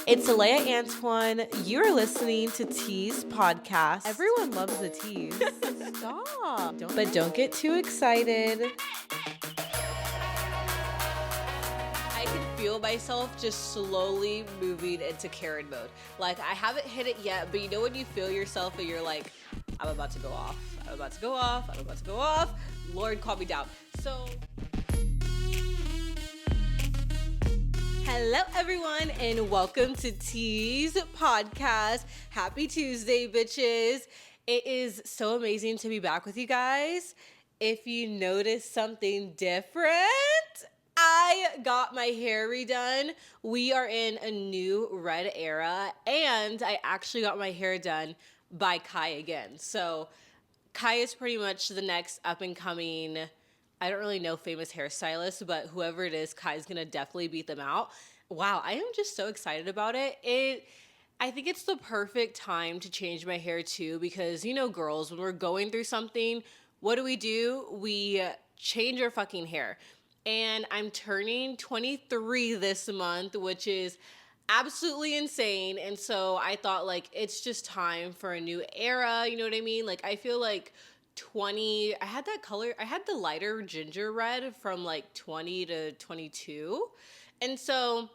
It's Aleya Antoine. You're listening to Tease podcast. Everyone loves a tease. Stop. But don't get too excited. I can feel myself just slowly moving into Karen mode. Like, I haven't hit it yet, but you know when you feel yourself and you're like, I'm about to go off. I'm about to go off. I'm about to go off. Lord, calm me down. So... Hello, everyone, and welcome to Tease podcast. Happy Tuesday, bitches. It is so amazing to be back with you guys. If you notice something different, I got my hair redone. We are in a new red era, and I actually got my hair done by Kai again. So Kai is pretty much the next up-and-coming, I don't really know famous hairstylist, but whoever it is, Kai's going to definitely beat them out. Wow, I am just so excited about it. I think it's the perfect time to change my hair too, because, you know, girls, when we're going through something, what do? We change our fucking hair. And I'm turning 23 this month, which is absolutely insane. And so I thought, like, it's just time for a new era. You know what I mean? Like, I feel like 20, I had that color, I had the lighter ginger red from like 20 to 22. And so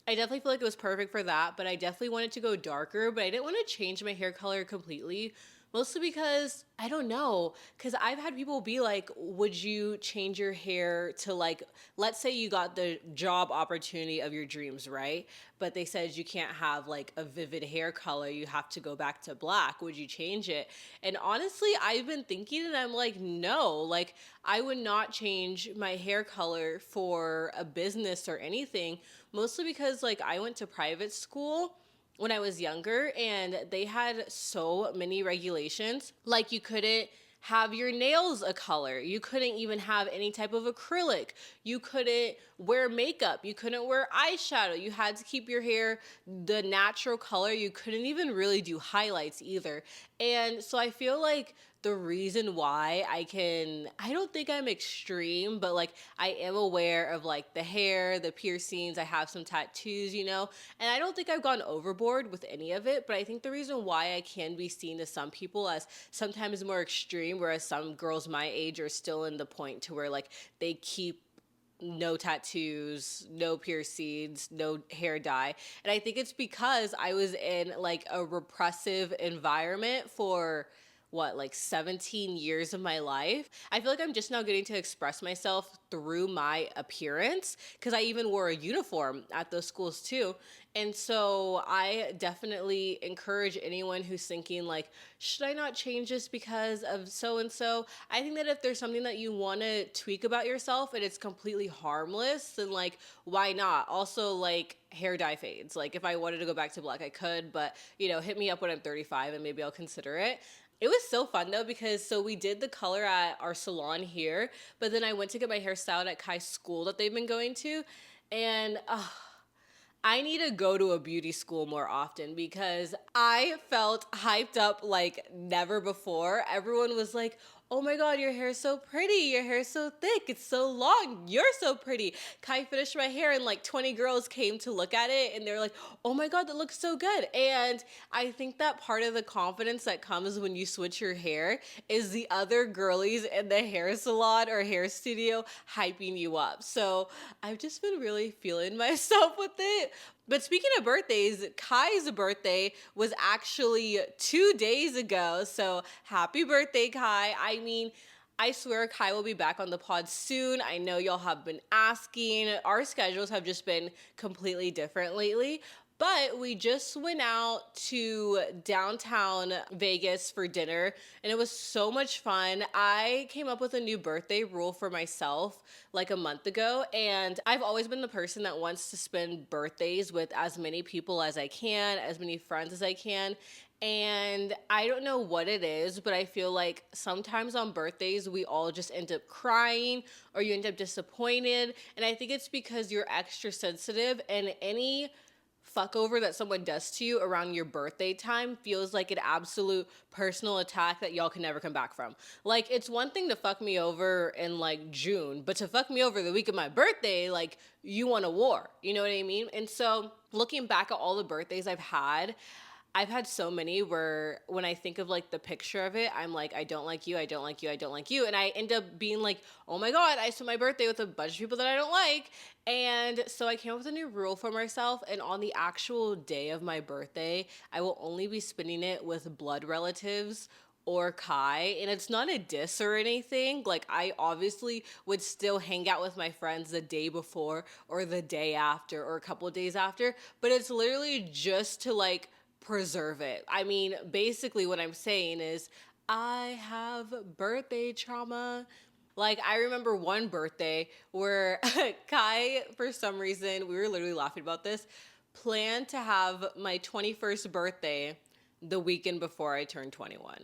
I definitely feel like it was perfect for that, but I definitely wanted to go darker, but I didn't want to change my hair color completely. Mostly because, I don't know, because I've had people be like, would you change your hair to like, let's say you got the job opportunity of your dreams, right? But they said you can't have like a vivid hair color, you have to go back to black. Would you change it? And honestly, I've been thinking and I'm like, no, like I would not change my hair color for a business or anything, mostly because like I went to private school when I was younger, and they had so many regulations. Like, you couldn't have your nails a color. You couldn't even have any type of acrylic. You couldn't wear makeup. You couldn't wear eyeshadow. You had to keep your hair the natural color. You couldn't even really do highlights either. And so I feel like the reason why I don't think I'm extreme, but like I am aware of like the hair, the piercings, I have some tattoos, you know, and I don't think I've gone overboard with any of it, but I think the reason why I can be seen to some people as sometimes more extreme, whereas some girls my age are still in the point to where like they keep no tattoos, no piercings, no hair dye. And I think it's because I was in like a repressive environment for like 17 years of my life. I feel like I'm just now getting to express myself through my appearance, because I even wore a uniform at those schools too. And so I definitely encourage anyone who's thinking like, should I not change this because of so-and-so? I think that if there's something that you want to tweak about yourself and it's completely harmless, then like, why not? Also, like, hair dye fades. Like, if I wanted to go back to black, I could, but, you know, hit me up when I'm 35 and maybe I'll consider it. It was so fun though, because so we did the color at our salon here, but then I went to get my hair styled at Kai's school that they've been going to, and I need to go to a beauty school more often, because I felt hyped up like never before. Everyone was like, oh my God, your hair is so pretty. Your hair is so thick. It's so long. You're so pretty. Kai finished my hair and like 20 girls came to look at it and they're like, oh my God, that looks so good. And I think that part of the confidence that comes when you switch your hair is the other girlies in the hair salon or hair studio hyping you up. So I've just been really feeling myself with it. But speaking of birthdays, Kai's birthday was actually 2 days ago. So happy birthday, Kai. I mean, I swear Kai will be back on the pod soon. I know y'all have been asking. Our schedules have just been completely different lately. But we just went out to downtown Vegas for dinner, and it was so much fun. I came up with a new birthday rule for myself like a month ago, and I've always been the person that wants to spend birthdays with as many people as I can, as many friends as I can. And I don't know what it is, but I feel like sometimes on birthdays, we all just end up crying or you end up disappointed. And I think it's because you're extra sensitive, and any fuck over that someone does to you around your birthday time feels like an absolute personal attack that y'all can never come back from. Like, it's one thing to fuck me over in like June, but to fuck me over the week of my birthday, like, you want a war. You know what I mean? And so looking back at all the birthdays I've had so many where when I think of like the picture of it, I'm like, I don't like you, I don't like you, I don't like you. And I end up being like, oh my God, I spent my birthday with a bunch of people that I don't like. And so I came up with a new rule for myself. And on the actual day of my birthday, I will only be spending it with blood relatives or Kai. And it's not a diss or anything. Like, I obviously would still hang out with my friends the day before or the day after or a couple of days after. But it's literally just to like preserve it. I mean, basically what I'm saying is I have birthday trauma. Like, I remember one birthday where Kai, for some reason, we were literally laughing about this, planned to have my 21st birthday the weekend before I turned 21.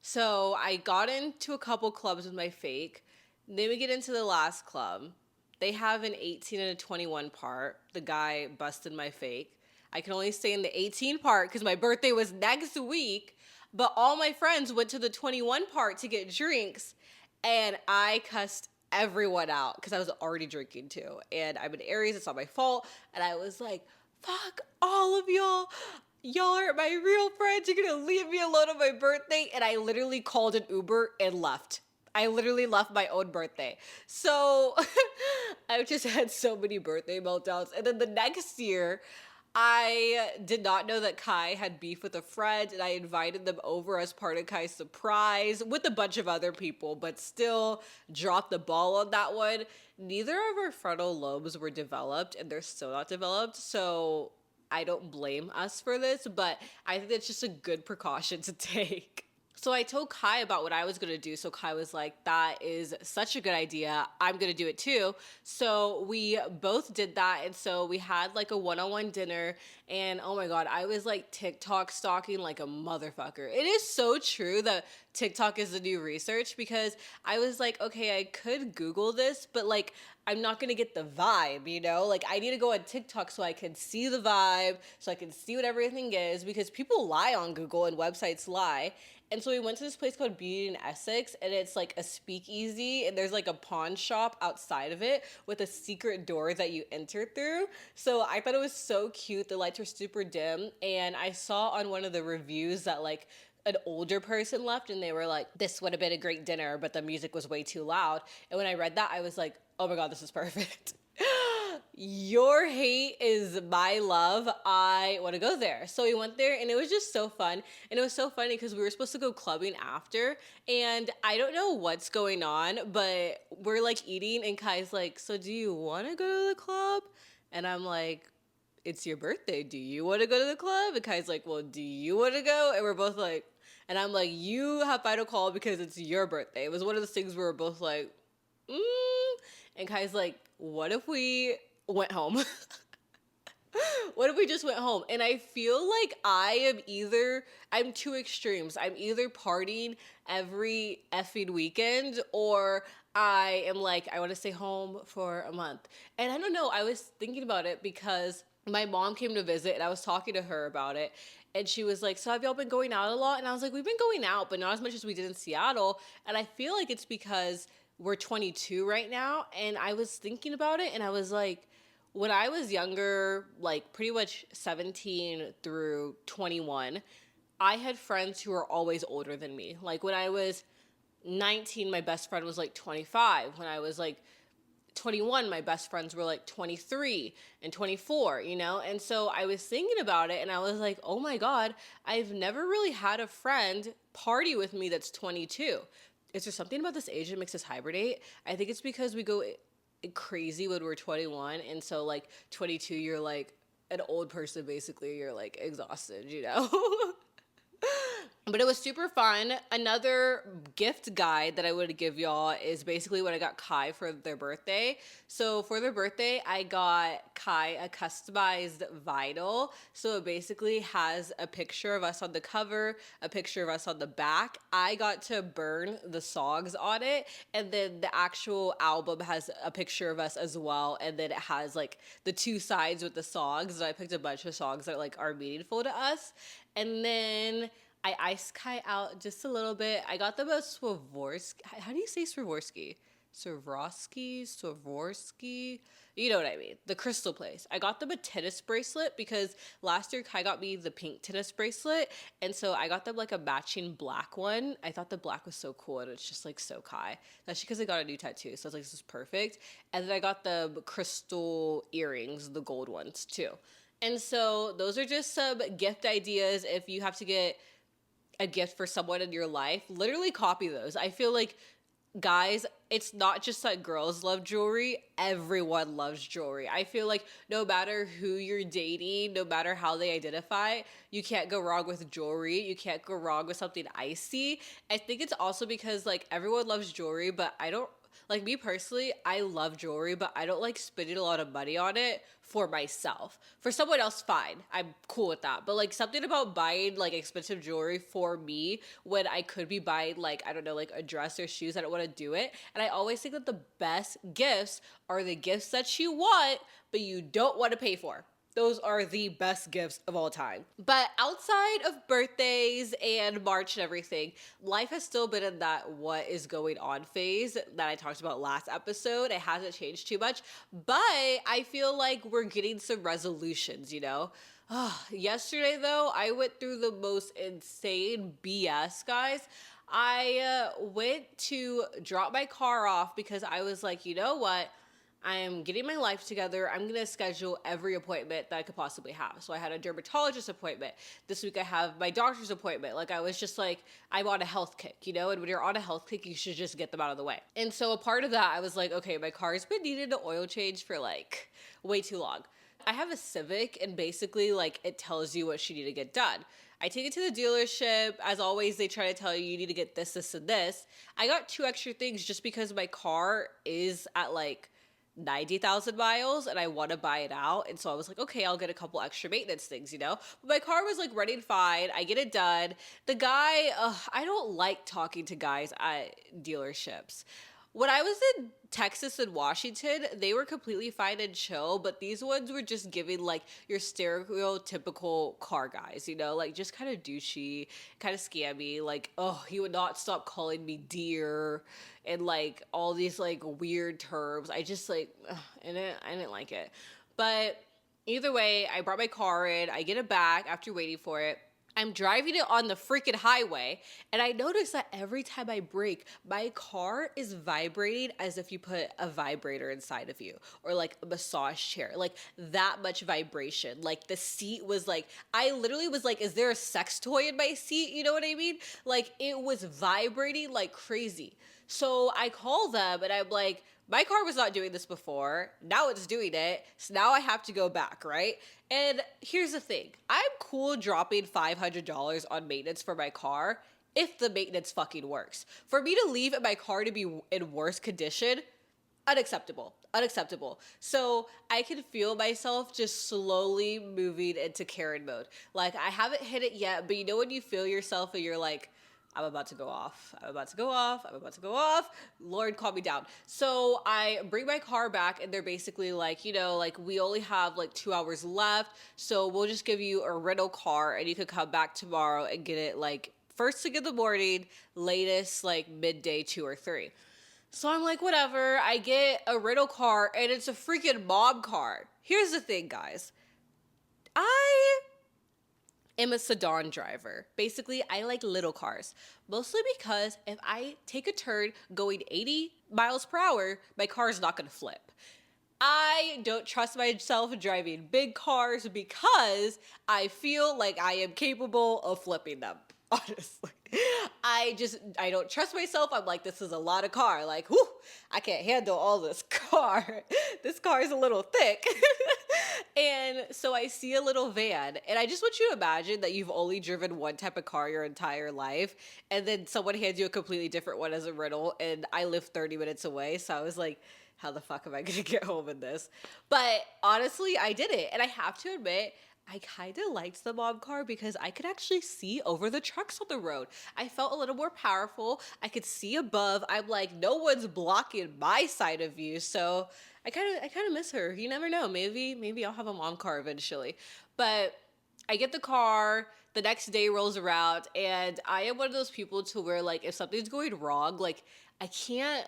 So I got into a couple clubs with my fake. Then we get into the last club. They have an 18 and a 21 part. The guy busted my fake. I can only stay in the 18 part because my birthday was next week. But all my friends went to the 21 part to get drinks. And I cussed everyone out because I was already drinking too. And I'm an Aries. It's not my fault. And I was like, fuck all of y'all. Y'all aren't my real friends. You're going to leave me alone on my birthday. And I literally called an Uber and left. I literally left my own birthday. So I just had so many birthday meltdowns. And then the next year, I did not know that Kai had beef with a friend, and I invited them over as part of Kai's surprise with a bunch of other people, but still dropped the ball on that one. Neither of our frontal lobes were developed, and they're still not developed, so I don't blame us for this, but I think that's just a good precaution to take. So I told Kai about what I was going to do. So Kai was like, that is such a good idea. I'm going to do it too. So we both did that. And so we had like a one-on-one dinner. And oh my God, I was like TikTok stalking like a motherfucker. It is so true that TikTok is the new research because I was like, okay, I could Google this, but like, I'm not going to get the vibe, you know? Like, I need to go on TikTok so I can see the vibe, so I can see what everything is, because people lie on Google and websites lie. And so we went to this place called Beauty in Essex, and it's like a speakeasy, and there's like a pawn shop outside of it with a secret door that you enter through. So I thought it was so cute. The lights were super dim, and I saw on one of the reviews that like an older person left, and they were like, this would have been a great dinner, but the music was way too loud. And when I read that, I was like, oh my God, this is perfect. Your hate is my love. I want to go there. So we went there and it was just so fun. And it was so funny because we were supposed to go clubbing after. And I don't know what's going on, but we're like eating and Kai's like, so do you want to go to the club? And I'm like, it's your birthday. Do you want to go to the club? And Kai's like, well, do you want to go? And we're both like, and I'm like, you have final call because it's your birthday. It was one of those things where we're both like, And Kai's like, what if we went home? What if we just went home? And I feel like I'm two extremes. I'm either partying every effing weekend or I am like, I want to stay home for a month. And I don't know, I was thinking about it because my mom came to visit and I was talking to her about it. And she was like, so have y'all been going out a lot? And I was like, we've been going out, but not as much as we did in Seattle. And I feel like it's because we're 22 right now. And I was thinking about it and I was like, when I was younger, like pretty much 17 through 21, I had friends who were always older than me. Like when I was 19, my best friend was like 25. When I was like 21, my best friends were like 23 and 24, you know? And so I was thinking about it and I was like, oh my God, I've never really had a friend party with me that's 22. Is there something about this age that makes us hibernate? I think it's because we go crazy when we're 21. And so like 22, you're like an old person, basically. You're like exhausted, you know? But it was super fun. Another gift guide that I would give y'all is basically what I got Kai for their birthday. So for their birthday, I got Kai a customized vinyl. So it basically has a picture of us on the cover, a picture of us on the back. I got to burn the songs on it, and then the actual album has a picture of us as well. And then it has like the two sides with the songs. And I picked a bunch of songs that like are meaningful to us. And then I iced Kai out just a little bit. I got them a Swarovski. How do you say Swarovski? Swarovski. You know what I mean. The crystal place. I got them a tennis bracelet because last year Kai got me the pink tennis bracelet. And so I got them like a matching black one. I thought the black was so cool and it's just like so Kai. That's because I got a new tattoo. So I was like, this is perfect. And then I got the crystal earrings, the gold ones too. And so those are just some gift ideas if you have to get a gift for someone in your life. Literally copy those. I feel like, guys, it's not just that girls love jewelry. Everyone loves jewelry. I feel like no matter who you're dating, no matter how they identify, you can't go wrong with jewelry. You can't go wrong with something icy. I think it's also because like everyone loves jewelry, but I don't, like me personally, I love jewelry, but I don't like spending a lot of money on it for myself. For someone else, fine. I'm cool with that. But like something about buying like expensive jewelry for me when I could be buying like, I don't know, like a dress or shoes, I don't want to do it. And I always think that the best gifts are the gifts that you want, but you don't want to pay for. Those are the best gifts of all time. But outside of birthdays and March and everything, life has still been in that what is going on phase that I talked about last episode. It hasn't changed too much, but I feel like we're getting some resolutions, you know? Yesterday, though, I went through the most insane BS, guys. I went to drop my car off because I was like, you know what? I'm getting my life together. I'm going to schedule every appointment that I could possibly have. So I had a dermatologist appointment. This week I have my doctor's appointment. Like I was just like, I'm on a health kick, you know? And when you're on a health kick, you should just get them out of the way. And so a part of that, I was like, okay, my car's been needing an oil change for like way too long. I have a Civic and basically like it tells you what you need to get done. I take it to the dealership. As always, they try to tell you need to get this, this, and this. I got 2 extra things just because my car is at like 90,000 miles and I want to buy it out. And so I was like, okay, I'll get a couple extra maintenance things, you know? But my car was like running fine. I get it done. The guy, I don't like talking to guys at dealerships. When I was in Texas and Washington, they were completely fine and chill, but these ones were just giving like your stereotypical car guys, you know, like just kind of douchey, kind of scammy. Like, oh, he would not stop calling me dear and like all these like weird terms. I just like, I didn't like it. But either way, I brought my car in, I get it back after waiting for it. I'm driving it on the freaking highway, and I notice that every time I brake, my car is vibrating as if you put a vibrator inside of you, or like a massage chair, like that much vibration. Like the seat was like, I literally was like, is there a sex toy in my seat? You know what I mean? Like it was vibrating like crazy. So I call them and I'm like, my car was not doing this before. Now it's doing it. So now I have to go back, right? And here's the thing. I'm cool dropping $500 on maintenance for my car if the maintenance fucking works. For me to leave my car to be in worse condition, unacceptable. Unacceptable. So I can feel myself just slowly moving into Karen mode. Like I haven't hit it yet, but you know when you feel yourself and you're like, I'm about to go off. I'm about to go off. I'm about to go off. Lord, calm me down. So I bring my car back and they're basically like, you know, like we only have like 2 hours left. So we'll just give you a rental car and you could come back tomorrow and get it like first thing in the morning, latest like midday 2 or 3. So I'm like, whatever. I get a rental car and it's a freaking mom car. Here's the thing, guys. I am a sedan driver. Basically, I like little cars. Mostly because if I take a turn going 80 miles per hour, my car is not going to flip. I don't trust myself driving big cars because I feel like I am capable of flipping them. Honestly, I don't trust myself. I'm like, this is a lot of car. Like, whew, I can't handle all this car. This car is a little thick. And so I see a little van, and I just want you to imagine that you've only driven one type of car your entire life, and then someone hands you a completely different one as a rental, and I live 30 minutes away, so I was like, how the fuck am I gonna get home in this? But honestly, I did it, and I have to admit, I kind of liked the mom car because I could actually see over the trucks on the road. I felt a little more powerful. I could see above. I'm like, no one's blocking my side of you. So I kind of miss her. You never know. Maybe I'll have a mom car eventually. But I get the car, the next day rolls around, and I am one of those people to where, like, if something's going wrong, like, I can't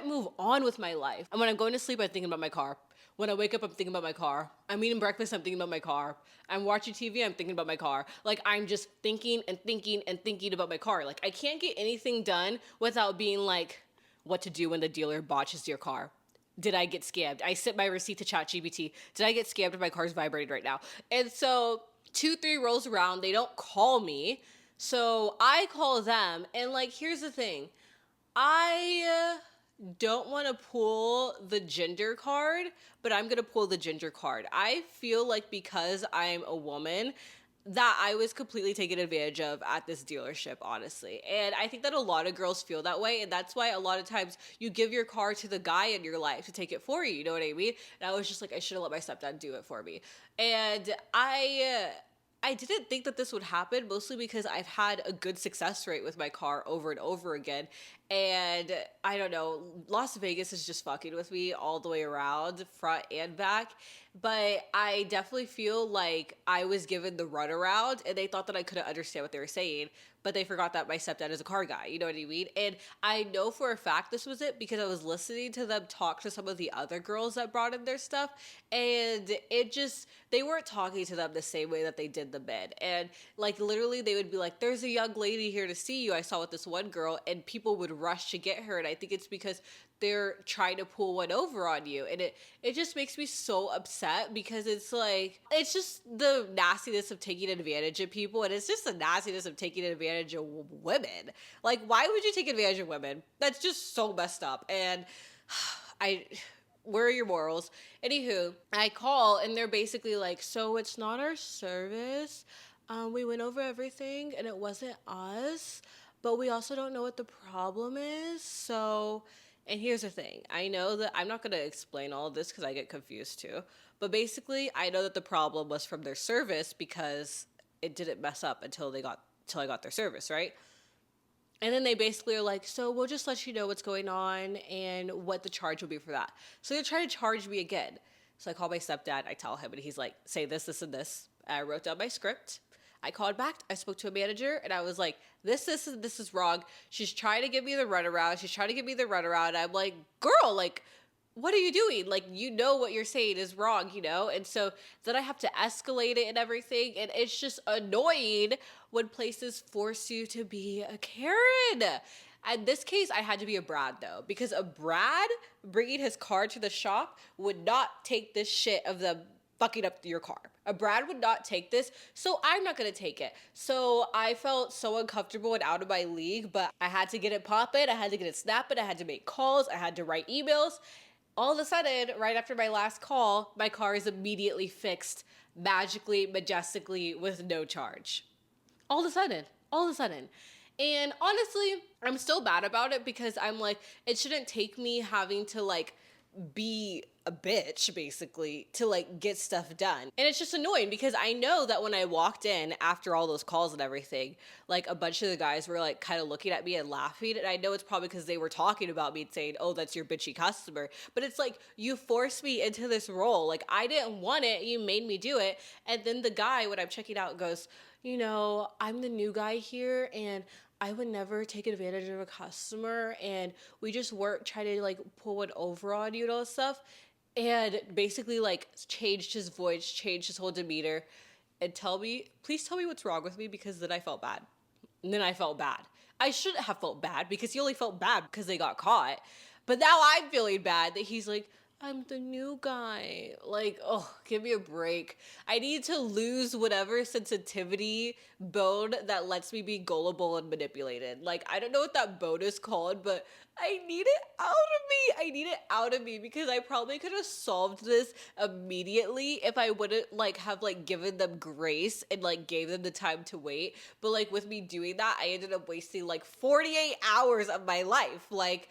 move on with my life. And when I'm going to sleep, I'm thinking about my car. When I wake up, I'm thinking about my car. I'm eating breakfast, I'm thinking about my car. I'm watching TV, I'm thinking about my car. Like, I'm just thinking and thinking and thinking about my car. Like, I can't get anything done without being like, what to do when the dealer botches your car. Did I get scammed? I sent my receipt to ChatGPT. Did I get scammed if my car's vibrating right now? And so 2-3 rolls around, they don't call me. So I call them, and like, here's the thing. I don't want to pull the gender card, but I'm going to pull the ginger card. I feel like because I'm a woman, that I was completely taken advantage of at this dealership, honestly. And I think that a lot of girls feel that way. And that's why a lot of times you give your car to the guy in your life to take it for you. You know what I mean? And I was just like, I should have let my stepdad do it for me. And I didn't think that this would happen, mostly because I've had a good success rate with my car over and over again. And I don't know, Las Vegas is just fucking with me all the way around, front and back. But I definitely feel like I was given the runaround, and they thought that I couldn't understand what they were saying, but they forgot that my stepdad is a car guy. You know what I mean? And I know for a fact this was it because I was listening to them talk to some of the other girls that brought in their stuff, and they weren't talking to them the same way that they did the men. And like, literally, they would be like, there's a young lady here to see you. I saw with this one girl, and people would rush to get her. And I think it's because they're trying to pull one over on you. And it just makes me so upset because it's like, it's just the nastiness of taking advantage of people. And it's just the nastiness of taking advantage of women. Like, why would you take advantage of women? That's just so messed up. And where are your morals? Anywho, I call and they're basically like, so it's not our service. We went over everything and it wasn't us, but we also don't know what the problem is. So, and here's the thing. I know that I'm not going to explain all of this because I get confused too. But basically, I know that the problem was from their service because it didn't mess up until I got their service, right? And then they basically are like, so we'll just let you know what's going on and what the charge will be for that. So they're trying to charge me again. So I call my stepdad. I tell him, and he's like, say this, this, and this. I wrote down my script. I called back. I spoke to a manager, and I was like, this is wrong. She's trying to give me the runaround. I'm like, girl, like, what are you doing? Like, you know what you're saying is wrong, you know? And so then I have to escalate it and everything. And it's just annoying when places force you to be a Karen. In this case, I had to be a Brad, though, because a Brad bringing his car to the shop would not take this shit of them fucking up your car. A Brad would not take this, so I'm not gonna take it. So I felt so uncomfortable and out of my league, but I had to get it popping, I had to get it snapping, I had to make calls, I had to write emails. All of a sudden, right after my last call, my car is immediately fixed, magically, majestically, with no charge. All of a sudden. And honestly, I'm still bad about it because I'm like, it shouldn't take me having to like be a bitch basically to like get stuff done. And it's just annoying because I know that when I walked in after all those calls and everything, like a bunch of the guys were like kind of looking at me and laughing, and I know it's probably because they were talking about me and saying, oh, that's your bitchy customer. But it's like, you forced me into this role. Like, I didn't want it, you made me do it. And then the guy, when I'm checking out, goes, you know, I'm the new guy here and I would never take advantage of a customer, and we just weren't trying to like pull it over on you and all this stuff. And basically like changed his voice, changed his whole demeanor, and please tell me what's wrong with me, because then I felt bad. And then I felt bad. I shouldn't have felt bad because he only felt bad because they got caught. But now I'm feeling bad that he's like, I'm the new guy. Like, oh, give me a break. I need to lose whatever sensitivity bone that lets me be gullible and manipulated. Like, I don't know what that bone is called, but I need it out of me. I need it out of me because I probably could have solved this immediately if I wouldn't like have like given them grace and like gave them the time to wait. But like with me doing that, I ended up wasting like 48 hours of my life. Like,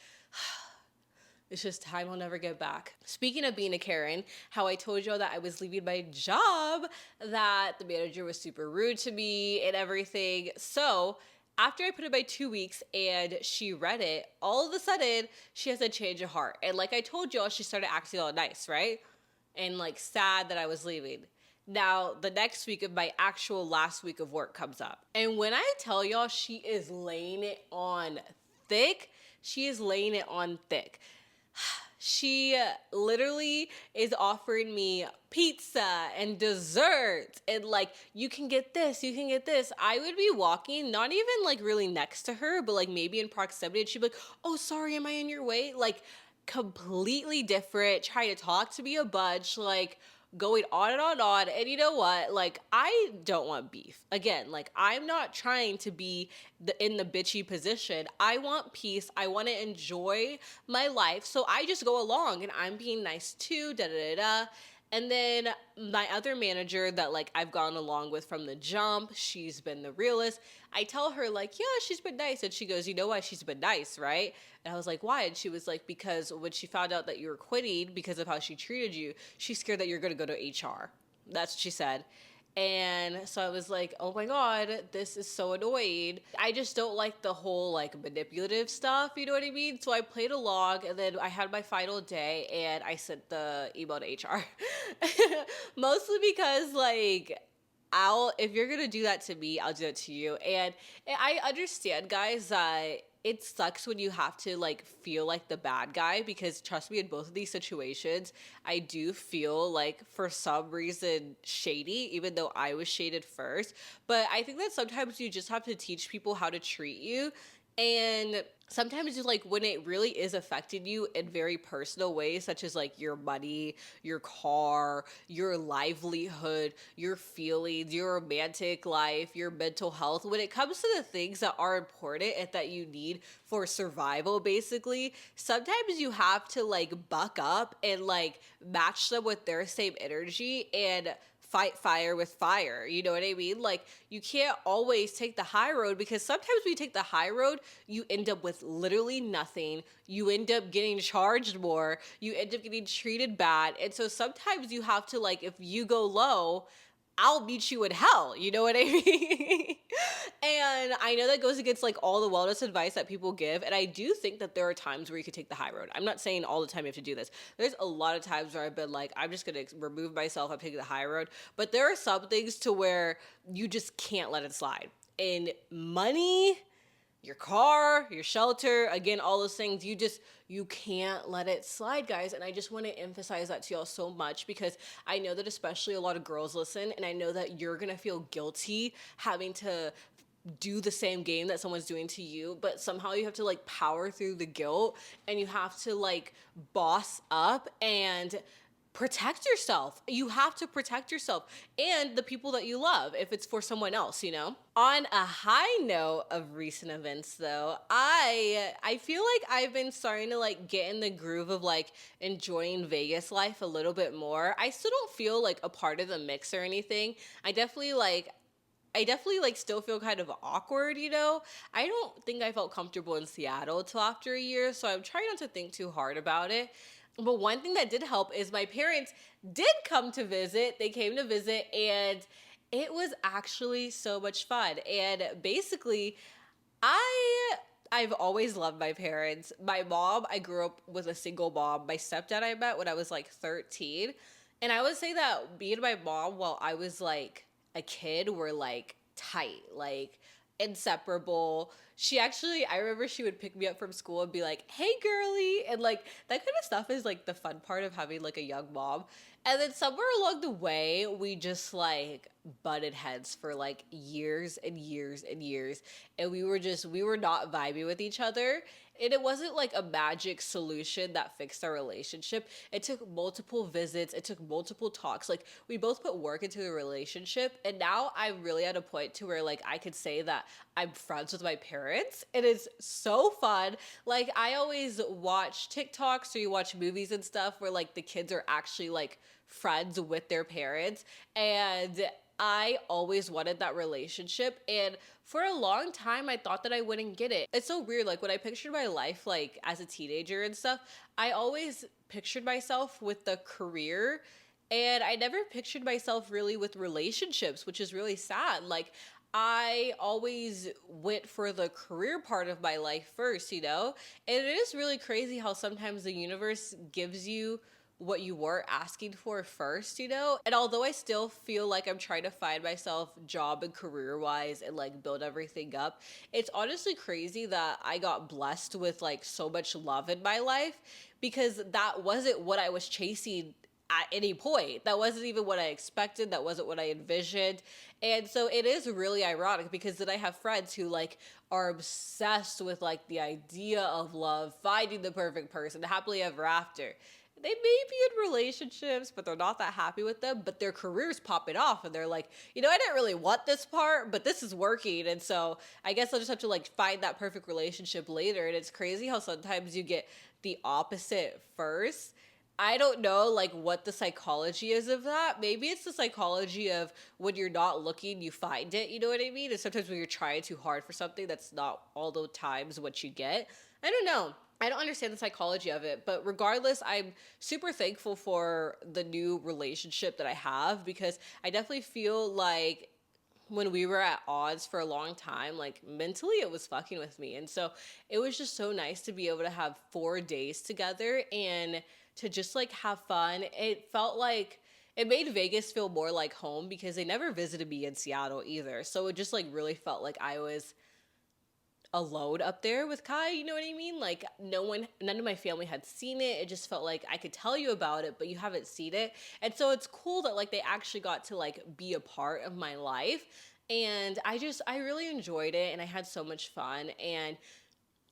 it's just time I'll never get back. Speaking of being a Karen, how I told y'all that I was leaving my job, that the manager was super rude to me and everything. So after I put in my 2 weeks and she read it, all of a sudden she has a change of heart. And like I told y'all, she started acting all nice, right? And like sad that I was leaving. Now, the next week of my actual last week of work comes up. And when I tell y'all she is laying it on thick, she is laying it on thick. She literally is offering me pizza and dessert and like, you can get this, you can get this. I would be walking, not even like really next to her, but like maybe in proximity, and she'd be like, oh, sorry, am I in your way? Like, completely different, trying to talk to me a bunch, like going on and on and on. And you know what? Like, I don't want beef. Again, like, I'm not trying to be in the bitchy position. I want peace. I want to enjoy my life. So I just go along and I'm being nice too, da da da da. And then my other manager that like I've gone along with from the jump, she's been the realest. I tell her like, yeah, she's been nice. And she goes, you know why she's been nice, right? And I was like, why? And she was like, because when she found out that you were quitting because of how she treated you, she's scared that you're going to go to HR. That's what she said. And so I was like, oh my God, this is so annoying. I just don't like the whole like manipulative stuff, you know what I mean? So I played along and then I had my final day and I sent the email to HR. Mostly because like, if you're gonna do that to me, I'll do it to you. And I understand, guys, that it sucks when you have to like feel like the bad guy, because trust me, in both of these situations, I do feel like for some reason shady, even though I was shaded first. But I think that sometimes you just have to teach people how to treat you. And sometimes it's like when it really is affecting you in very personal ways, such as like your money, your car, your livelihood, your feelings, your romantic life, your mental health. When it comes to the things that are important and that you need for survival, basically, sometimes you have to like buck up and like match them with their same energy and fight fire with fire. You know what I mean? Like, you can't always take the high road, because sometimes when you take the high road, you end up with literally nothing. You end up getting charged more. You end up getting treated bad. And so sometimes you have to, like, if you go low, I'll meet you in hell. You know what I mean? And I know that goes against like all the wellness advice that people give. And I do think that there are times where you could take the high road. I'm not saying all the time you have to do this. There's a lot of times where I've been like, I'm just going to remove myself. I'm taking the high road. But there are some things to where you just can't let it slide. And money, your car, your shelter, again, all those things, you can't let it slide, guys. And I just want to emphasize that to y'all so much, because I know that especially a lot of girls listen, and I know that you're going to feel guilty having to do the same game that someone's doing to you, but somehow you have to like power through the guilt, and you have to like boss up and protect yourself. You have to protect yourself and the people that you love if it's for someone else, you know? On a high note of recent events though, I feel like I've been starting to like get in the groove of like enjoying Vegas life a little bit more. I still don't feel like a part of the mix or anything. I definitely like still feel kind of awkward, you know? I don't think I felt comfortable in Seattle till after a year, so I'm trying not to think too hard about it. But one thing that did help is my parents did come to visit. They came to visit, and it was actually so much fun. And basically, I've always loved my parents. My mom, I grew up with a single mom. My stepdad I met when I was like 13. And I would say that me and my mom, while I was like a kid, were like tight, like inseparable. I remember she would pick me up from school and be like, hey girly. And like that kind of stuff is like the fun part of having like a young mom. And then somewhere along the way, we just like butted heads for like years and years and years. And we were not vibing with each other. And it wasn't like a magic solution that fixed our relationship. It took multiple visits, it took multiple talks. Like, we both put work into the relationship, and now I'm really at a point to where like I could say that I'm friends with my parents. It is so fun. Like, I always watch TikToks or you watch movies and stuff where like the kids are actually like friends with their parents, and I always wanted that relationship, and for a long time I thought that I wouldn't get it. It's so weird, like when I pictured my life like as a teenager and stuff, I always pictured myself with the career, and I never pictured myself really with relationships, which is really sad. Like, I always went for the career part of my life first, you know? And it is really crazy how sometimes the universe gives you what you were asking for first, you know? And although I still feel like I'm trying to find myself job and career wise and like build everything up, it's honestly crazy that I got blessed with like so much love in my life, because that wasn't what I was chasing at any point. That wasn't even what I expected. That wasn't what I envisioned. And so it is really ironic, because then I have friends who like are obsessed with like the idea of love, finding the perfect person, happily ever after. They may be in relationships, but they're not that happy with them, but their careers pop it off, and they're like, you know, I didn't really want this part, but this is working. And so I guess I'll just have to like find that perfect relationship later. And it's crazy how sometimes you get the opposite first. I don't know like what the psychology is of that. Maybe it's the psychology of when you're not looking, you find it. You know what I mean? And sometimes when you're trying too hard for something, that's not all the times what you get. I don't know. I don't understand the psychology of it, but regardless, I'm super thankful for the new relationship that I have, because I definitely feel like when we were at odds for a long time, like mentally it was fucking with me. And so it was just so nice to be able to have 4 days together and to just like have fun. It felt like it made Vegas feel more like home, because they never visited me in Seattle either. So it just like really felt like I was alone up there with Kai, you know what I mean? Like, none of my family had seen it. It just felt like I could tell you about it, but you haven't seen it. And so it's cool that like they actually got to like be a part of my life. And I really enjoyed it, and I had so much fun. And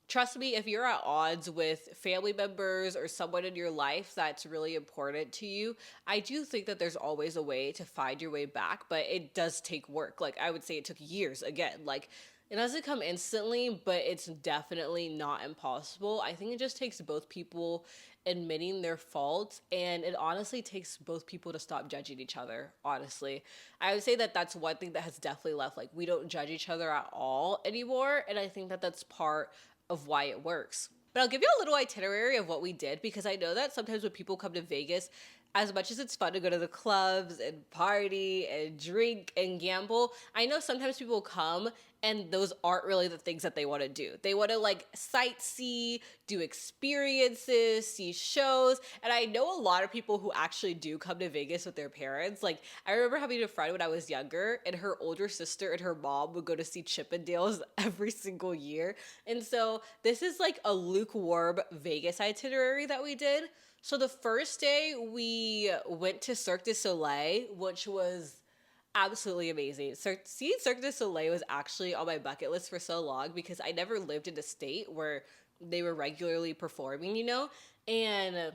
trust me, if you're at odds with family members or someone in your life that's really important to you, I do think that there's always a way to find your way back, but it does take work. Like, I would say it took years again. Like, it doesn't come instantly, but it's definitely not impossible. I think it just takes both people admitting their faults, and it honestly takes both people to stop judging each other, honestly. I would say that that's one thing that has definitely left. Like, we don't judge each other at all anymore, and I think that that's part of why it works. But I'll give you a little itinerary of what we did, because I know that sometimes when people come to Vegas, as much as it's fun to go to the clubs and party and drink and gamble, I know sometimes people come and those aren't really the things that they want to do. They want to like sightsee, do experiences, see shows. And I know a lot of people who actually do come to Vegas with their parents. Like, I remember having a friend when I was younger, and her older sister and her mom would go to see Chippendales every single year. And so this is like a lukewarm Vegas itinerary that we did. So the first day we went to Cirque du Soleil, which was absolutely amazing. Seeing Cirque du Soleil was actually on my bucket list for so long, because I never lived in a state where they were regularly performing, you know? And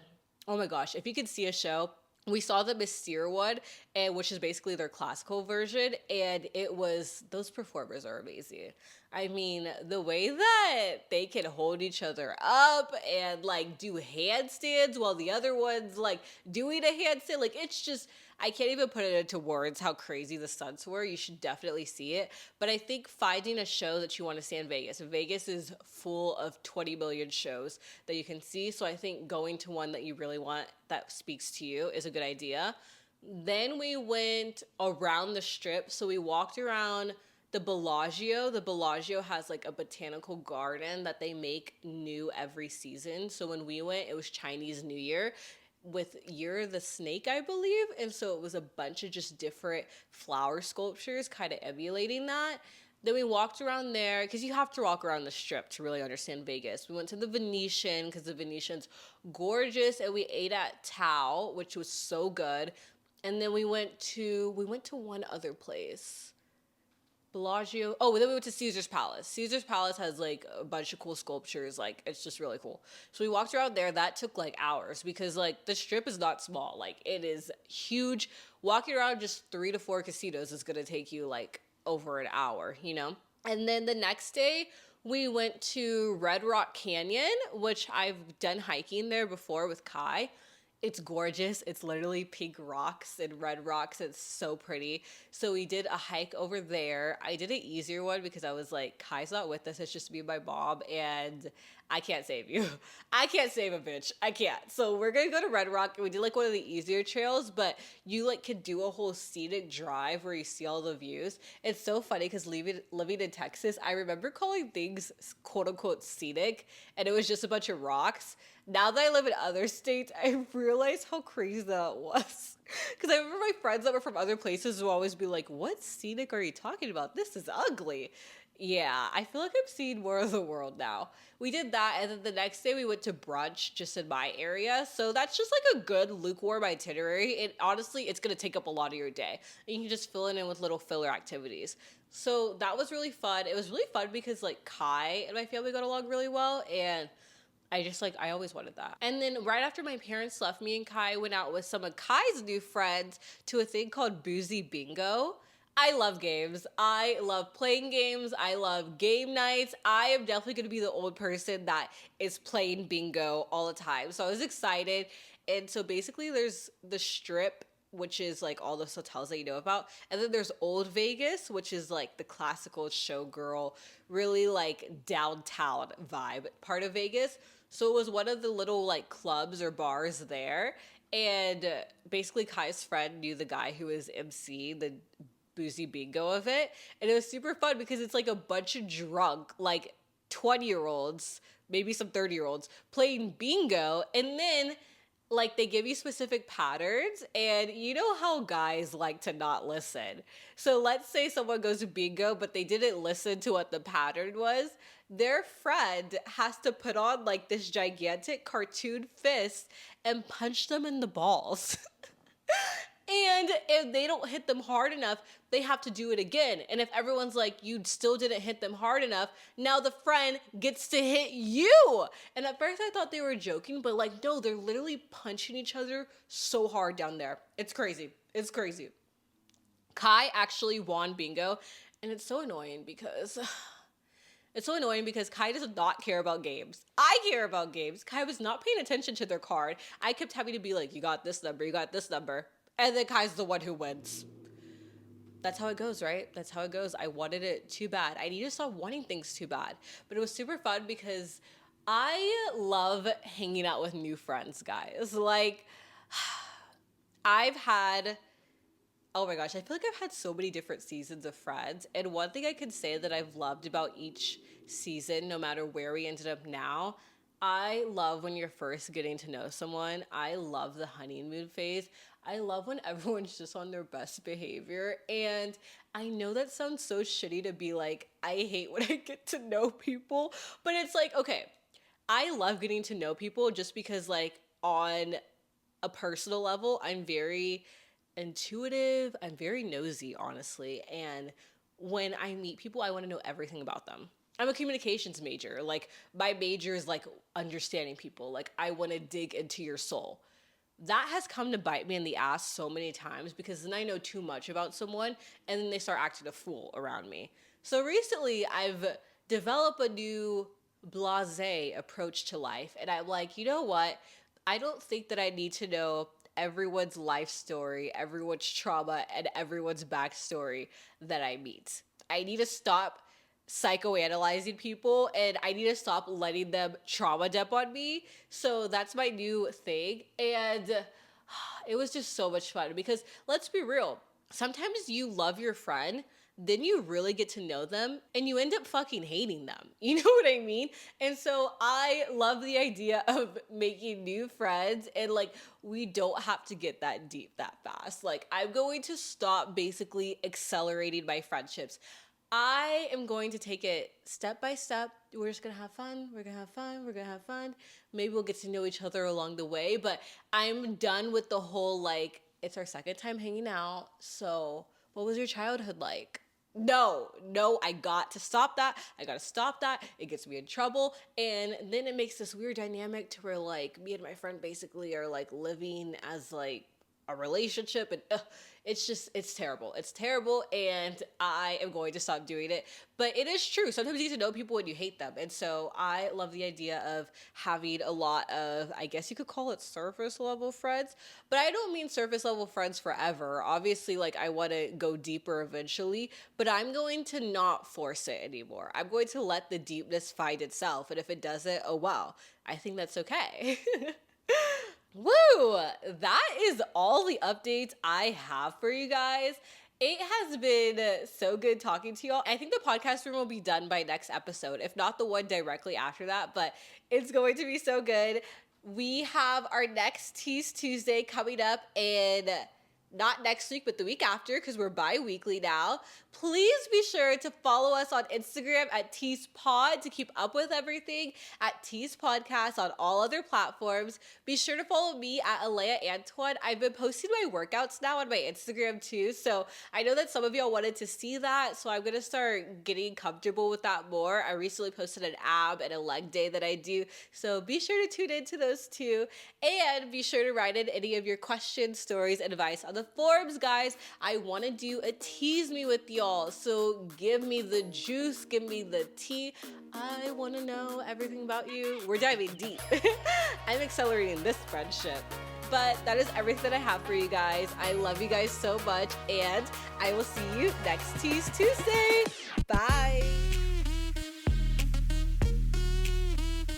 oh my gosh, if you could see a show, we saw the Mystere one, and which is basically their classical version, and it was, those performers are amazing. I mean, the way that they can hold each other up and like do handstands while the other one's like doing a handstand, like it's just, I can't even put it into words how crazy the stunts were. You should definitely see it. But I think finding a show that you want to see in Vegas, Vegas is full of 20 million shows that you can see. So I think going to one that you really want that speaks to you is a good idea. Then we went around the strip. So we walked around the Bellagio. The Bellagio has like a botanical garden that they make new every season. So when we went, it was Chinese New Year with Year of the Snake, I believe. And so it was a bunch of just different flower sculptures kind of emulating that. Then we walked around there, because you have to walk around the strip to really understand Vegas. We went to the Venetian, because the Venetian's gorgeous, and we ate at Tao, which was so good. And then we went to one other place. Bellagio. Oh, then we went to Caesar's Palace. Caesar's Palace has like a bunch of cool sculptures. Like it's just really cool. So we walked around there. That took like hours because like the strip is not small. Like it is huge. Walking around just 3 to 4 casinos is gonna take you like over an hour, you know? And then the next day we went to Red Rock Canyon, which I've done hiking there before with Kai. It's gorgeous. It's literally pink rocks and red rocks. It's so pretty. So we did a hike over there. I did an easier one because I was like, Kai's not with us. It's just me and my mom, and I can't save you. I can't save a bitch. I can't. So we're gonna go to Red Rock, and we did like one of the easier trails, but you like could do a whole scenic drive where you see all the views. It's so funny because living in Texas, I remember calling things quote unquote scenic, and it was just a bunch of rocks. Now that I live in other states, I realize how crazy that was. Because I remember my friends that were from other places would always be like, what scenic are you talking about? This is ugly. Yeah, I feel like I'm seeing more of the world now. We did that, and then the next day we went to brunch just in my area. So that's just like a good lukewarm itinerary. It honestly, it's gonna take up a lot of your day. And you can just fill it in with little filler activities. So that was really fun. It was really fun because like Kai and my family got along really well, and I always wanted that. And then right after my parents left, me and Kai went out with some of Kai's new friends to a thing called Boozy Bingo. I love games. I love playing games. I love game nights. I am definitely going to be the old person that is playing bingo all the time. So I was excited. And so basically there's the strip, which is like all those hotels that you know about. And then there's Old Vegas, which is like the classical showgirl, really like downtown vibe part of Vegas. So it was one of the little like clubs or bars there. And basically Kai's friend knew the guy who was MC, the Boozy Bingo of it. And it was super fun because it's like a bunch of drunk, like 20-year-olds, maybe some 30-year-olds playing bingo. And then like they give you specific patterns, and you know how guys like to not listen. So let's say someone goes to bingo but they didn't listen to what the pattern was. Their friend has to put on like this gigantic cartoon fist and punch them in the balls. And if they don't hit them hard enough, they have to do it again. And if everyone's like, you still didn't hit them hard enough, now the friend gets to hit you. And at first I thought they were joking, but like, no, they're literally punching each other so hard down there. It's crazy. It's crazy. Kai actually won bingo, and it's so annoying because Kai does not care about games. I care about games. Kai was not paying attention to their card. I kept having to be like, you got this number, you got this number. And then Kai's the one who wins. That's how it goes, right? That's how it goes. I wanted it too bad. I need to stop wanting things too bad. But it was super fun because I love hanging out with new friends, guys. Like, I've had... Oh my gosh, I feel like I've had so many different seasons of Friends. And one thing I can say that I've loved about each season, no matter where we ended up now, I love when you're first getting to know someone. I love the honeymoon phase. I love when everyone's just on their best behavior. And I know that sounds so shitty to be like, I hate when I get to know people. But it's like, okay, I love getting to know people just because like on a personal level, I'm very intuitive. I'm very nosy, honestly. And when I meet people, I want to know everything about them. I'm a communications major. Like, my major is like understanding people. Like, I want to dig into your soul. That has come to bite me in the ass so many times because then I know too much about someone and then they start acting a fool around me. So recently, I've developed a new blasé approach to life. And I'm like, you know what? I don't think that I need to know everyone's life story, everyone's trauma, and everyone's backstory that I meet. I need to stop psychoanalyzing people and I need to stop letting them trauma dump on me. So that's my new thing. And it was just so much fun because let's be real. Sometimes you love your friend, then you really get to know them and you end up fucking hating them. You know what I mean? And so I love the idea of making new friends and like we don't have to get that deep that fast. Like I'm going to stop basically accelerating my friendships. I am going to take it step by step. We're just going to have fun. We're going to have fun. We're going to have fun. Maybe we'll get to know each other along the way, but I'm done with the whole like it's our second time hanging out. So, what was your childhood like? no, I got to stop that. I got to stop that. It gets me in trouble. And then it makes this weird dynamic to where like me and my friend basically are like living as like a relationship, and it's terrible. It's terrible, and I am going to stop doing it. But it is true. Sometimes you get to know people when you hate them. And so I love the idea of having a lot of, I guess you could call it surface level friends. But I don't mean surface level friends forever. Obviously, like I want to go deeper eventually, but I'm going to not force it anymore. I'm going to let the deepness find itself. And if it doesn't, oh well, I think that's okay. Woo! That is all the updates I have for you guys. It has been so good talking to y'all. I think the podcast room will be done by next episode, if not the one directly after that, but it's going to be so good. We have our next Tease Tuesday coming up in not next week, but the week after, because we're bi-weekly now. Please be sure to follow us on Instagram at Tease Pod to keep up with everything, at Tease Podcast on all other platforms. Be sure to follow me at Aleya Antoine. I've been posting my workouts now on my Instagram too, so I know that some of y'all wanted to see that, so I'm going to start getting comfortable with that more. I recently posted an ab and a leg day that I do, so be sure to tune into those too. And be sure to write in any of your questions, stories, and advice on the forums, guys. I want to do a Tease Me with y'all, so give me the juice, give me the tea. I want to know everything about you. We're diving deep. I'm accelerating this friendship. But that is everything that I have for you guys. I love you guys so much, and I will see you next Tease Tuesday. Bye.